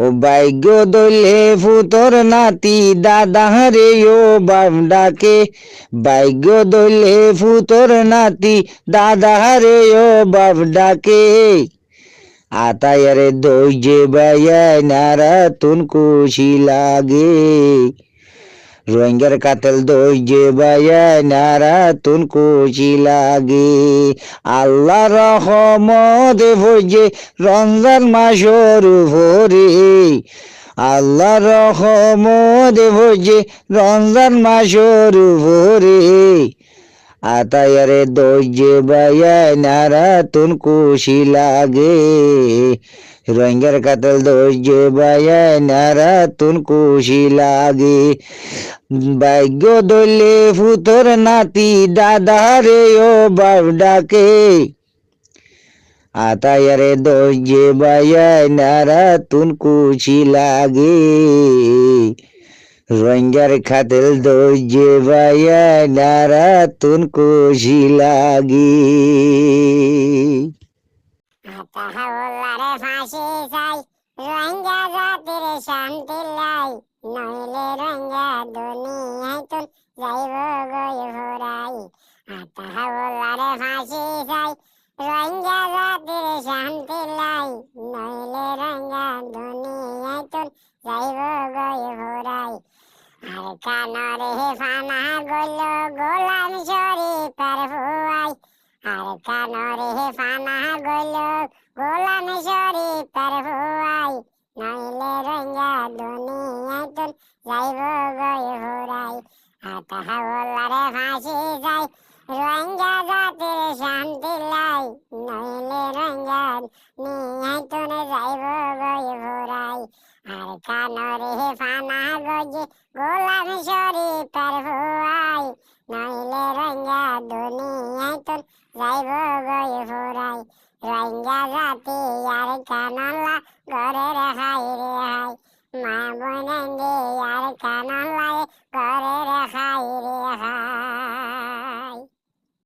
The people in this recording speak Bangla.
ও ভাগ্য দইলে ফুতর নাতি দাদা রে ও বাপ ডাকে, ভাগ্য দইলে ফুতর নাতি দাদা রে ও বাপ ডাকে। আতায়ারে দই যে বাইয়ায় নারা তুন খুশি লাগে, রোহিঙ্গার কাতেল দই যে বাইয়ায় নারা তুন খুশি লাগে। আল্লাহ রহমত ভোজে রমজান মাসর ভরে, আল্লাহ রহমত ভোজে রমজান মাসর ভরে। আতায়ারে দই যে বাইয়ায় নারা তুন খুশি লাগে, রোহিঙ্গার কাতল দই যে বাইয়ায় নারা তুন খুশি লাগে। ভাগ্য দইলে ফুতর নাতি দাদা রে ও বাপ ডাকে, আতায়ারে দই যে বাইয়ায় নারা তুন খুশি লাগে, রোহিঙ্গার খাতিল দই যে বাইয়ায় নারা তুন খুশি লাগে। আতাহাওয়ালারে ফাঁসি চাই, রোহিঙ্গা জাতির শান্তি লাই, নইলে রোহিঙ্গা দুনিয়ায় তুন যাইব গই ভরাই। আতাহাওয়ালারে ফাঁসি চাই, রোহিঙ্গা জাতির শান্তি লাই, নইলে রোহিঙ্গা দুনিয়ায় তুন যাইব গই ভরাই। আর কানরে ফানা গইল গোলাম শরীফের ভুয়াই, আর কানরে ফানা গইল গোলাম শরীফের ভুয়াই, নইলে রোহিঙ্গা দুনিয়ায় তুন যাইব গই ভরাই। আতাহাওয়ালারে ফাঁসি যাই, রোহিঙ্গা জাতির শান্তি লাই, নইলে রোহিঙ্গা দুনিয়ায় তুন যাইব গই ভরাই। আর কানরে ফানা গজে গোলাম শরীফের ভুয়াই, নইলে রোহিঙ্গা দুনিয়ায় তুন যাইব গই ভরাই। রোহিঙ্গা জাতি আর কানলা ঘরে রেখাই রেহাই, মা বোনেন্দে আর কানলায় ঘরে রেখাই রেহাই।